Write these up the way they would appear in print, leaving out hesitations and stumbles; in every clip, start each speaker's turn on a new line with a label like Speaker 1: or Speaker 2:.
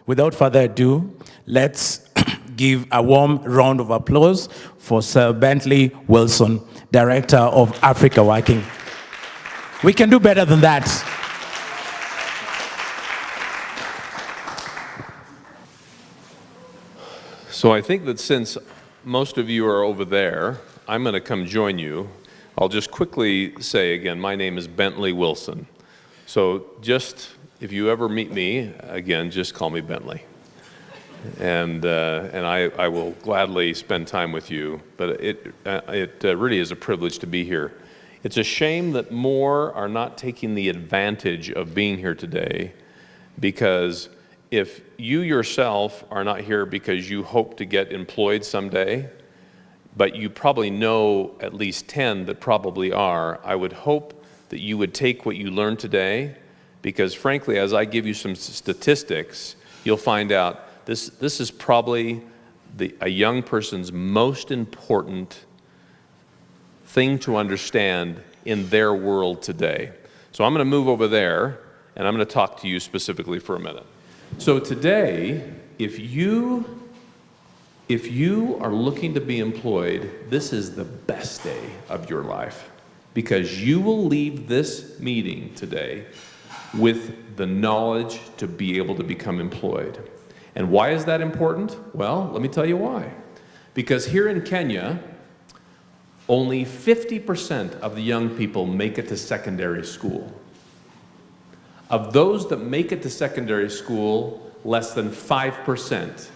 Speaker 1: without further ado, let's give a warm round of applause for Sir Bentley Wilson, Director of Africa Working. We can do better than that.
Speaker 2: So I think that since most of you are over there, I'm going to come join you. I'll just quickly say again, my name is Bentley Wilson. So just, if you ever meet me again, just call me Bentley. And I will gladly spend time with you, but it really is a privilege to be here. It's a shame that more are not taking the advantage of being here today, because if you yourself are not here because you hope to get employed someday, but you probably know at least 10 that probably are, I would hope that you would take what you learned today, because frankly, as I give you some statistics, you'll find out this is probably a young person's most important thing to understand in their world today. So I'm going to move over there, and I'm going to talk to you specifically for a minute. So today, if you are looking to be employed, this is the best day of your life, because you will leave this meeting today with the knowledge to be able to become employed. And why is that important? Well, let me tell you why. Because here in Kenya, only 50% of the young people make it to secondary school. Of those that make it to secondary school, less than 5%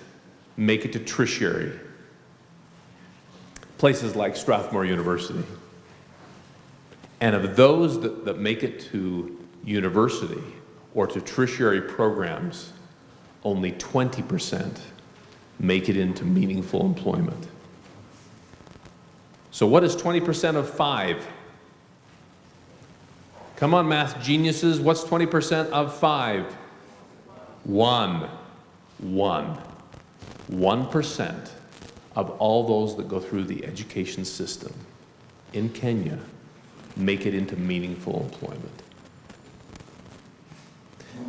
Speaker 2: make it to tertiary. Places like Strathmore University. And of those that make it to university or to tertiary programs, only 20% make it into meaningful employment. So what is 20% of 5? Come on, math geniuses, what's 20% of 5? 1%. 1% of all those that go through the education system in Kenya make it into meaningful employment.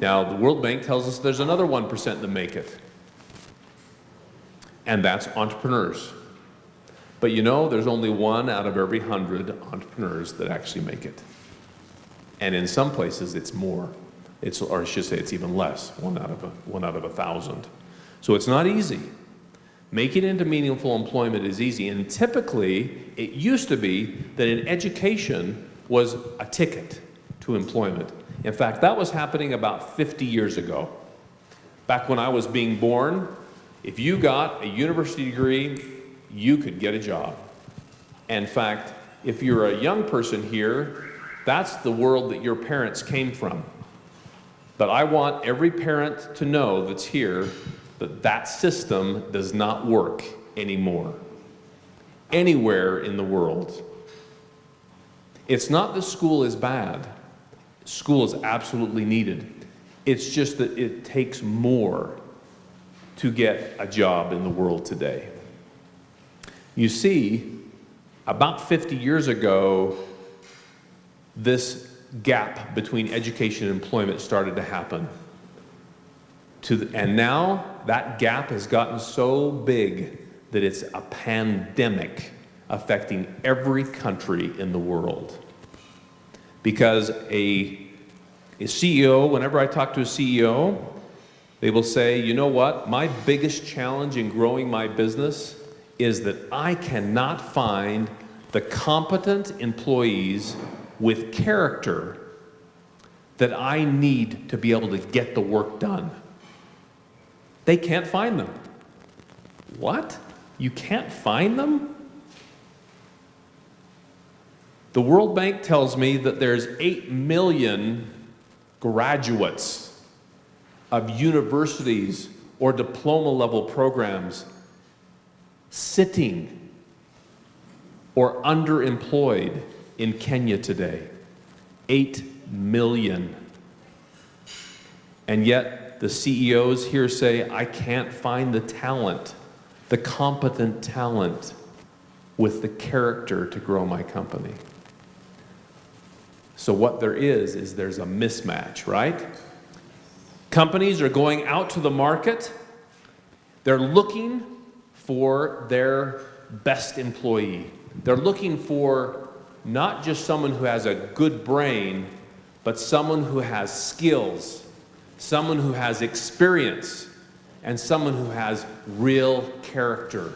Speaker 2: Now, the World Bank tells us there's another 1% that make it, and that's entrepreneurs. But you know, there's only 1 out of every 100 entrepreneurs that actually make it. And in some places, it's more. Or I should say it's even less, 1 out of 1,000. So it's not easy. Making it into meaningful employment is easy, and typically, it used to be that an education was a ticket to employment. In fact, that was happening about 50 years ago. Back when I was being born, if you got a university degree, you could get a job. In fact, if you're a young person here, that's the world that your parents came from. But I want every parent to know that's here that that system does not work anymore, anywhere in the world. It's not that school is bad. School is absolutely needed. It's just that it takes more to get a job in the world today. You see, about 50 years ago, this gap between education and employment started to happen. And now that gap has gotten so big that it's a pandemic affecting every country in the world. Because a CEO, whenever I talk to a CEO, they will say, you know what, my biggest challenge in growing my business is that I cannot find the competent employees with character that I need to be able to get the work done. They can't find them. What? You can't find them? The World Bank tells me that there's 8 million graduates of universities or diploma level programs sitting or underemployed in Kenya today. 8 million. And yet the CEOs here say, I can't find the talent, the competent talent with the character to grow my company. So what there is there's a mismatch, right? Companies are going out to the market. They're looking for their best employee. They're looking for not just someone who has a good brain, but someone who has skills, someone who has experience, and someone who has real character.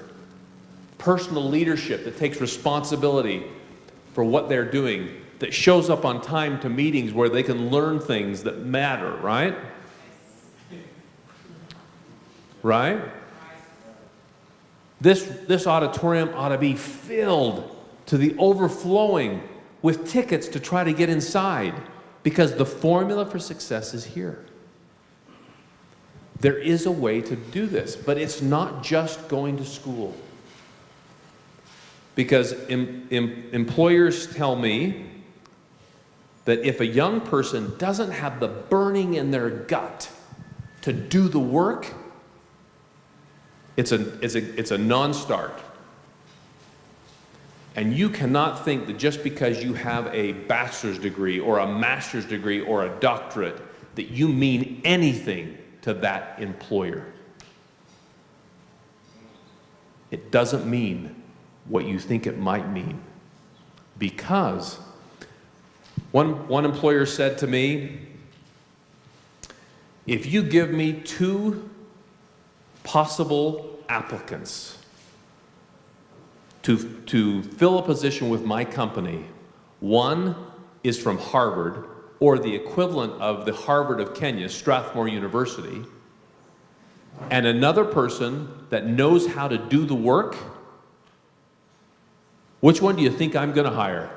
Speaker 2: Personal leadership that takes responsibility for what they're doing, that shows up on time to meetings where they can learn things that matter, right? Right? This auditorium ought to be filled to the overflowing with tickets to try to get inside, because the formula for success is here. There is a way to do this, but it's not just going to school. Because employers tell me that if a young person doesn't have the burning in their gut to do the work, it's a non-start. And you cannot think that just because you have a bachelor's degree or a master's degree or a doctorate that you mean anything to that employer. It doesn't mean what you think it might mean. Because one employer said to me, if you give me 2 possible applicants to fill a position with my company, one is from Harvard, or the equivalent of the Harvard of Kenya, Strathmore University, and another person that knows how to do the work, which one do you think I'm going to hire?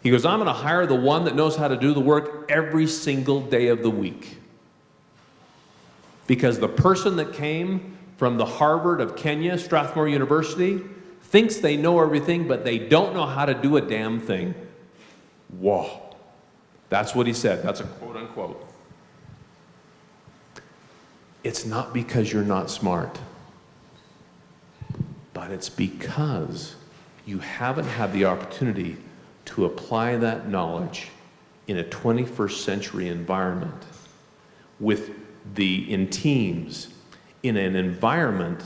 Speaker 2: He goes, I'm going to hire the one that knows how to do the work every single day of the week. Because the person that came from the Harvard of Kenya, Strathmore University, thinks they know everything, but they don't know how to do a damn thing. Whoa. That's what he said. That's a quote unquote. It's not because you're not smart, but it's because you haven't had the opportunity to apply that knowledge in a 21st century environment in teams, in an environment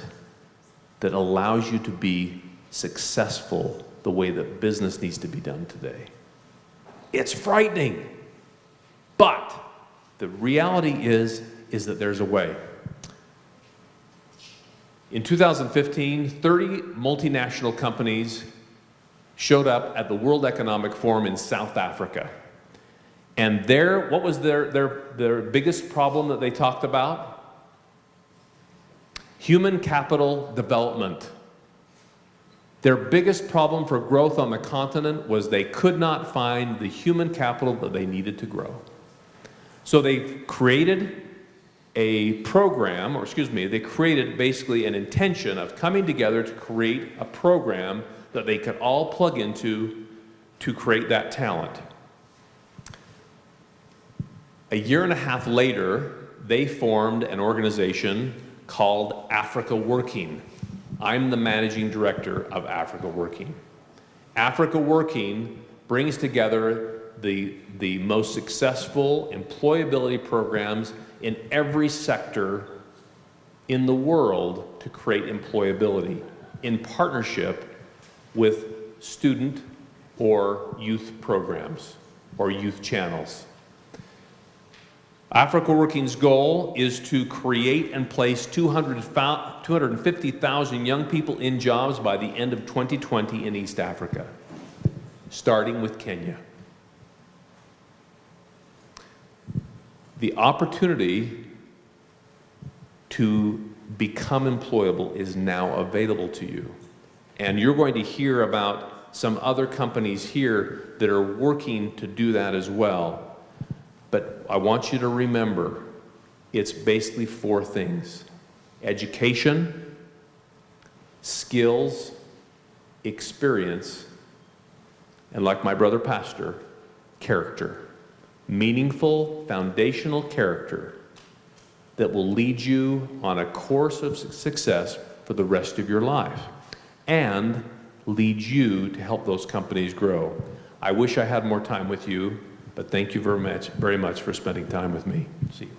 Speaker 2: that allows you to be successful the way that business needs to be done today. It's frightening, but the reality is that there's a way. In 2015, 30 multinational companies showed up at the World Economic Forum in South Africa. And what was their biggest problem that they talked about? Human capital development. Their biggest problem for growth on the continent was they could not find the human capital that they needed to grow. So they created a program, they created basically an intention of coming together to create a program that they could all plug into to create that talent. A year and a half later, they formed an organization called Africa Working. I'm the managing director of Africa Working. Africa Working brings together the most successful employability programs in every sector in the world to create employability in partnership with student or youth programs or youth channels. Africa Working's goal is to create and place 250,000 young people in jobs by the end of 2020 in East Africa, starting with Kenya. The opportunity to become employable is now available to you. And you're going to hear about some other companies here that are working to do that as well. But I want you to remember, it's basically 4 things: education, skills, experience, and like my brother pastor, character. Meaningful, foundational character that will lead you on a course of success for the rest of your life and lead you to help those companies grow. I wish I had more time with you. But thank you very much for spending time with me. See you.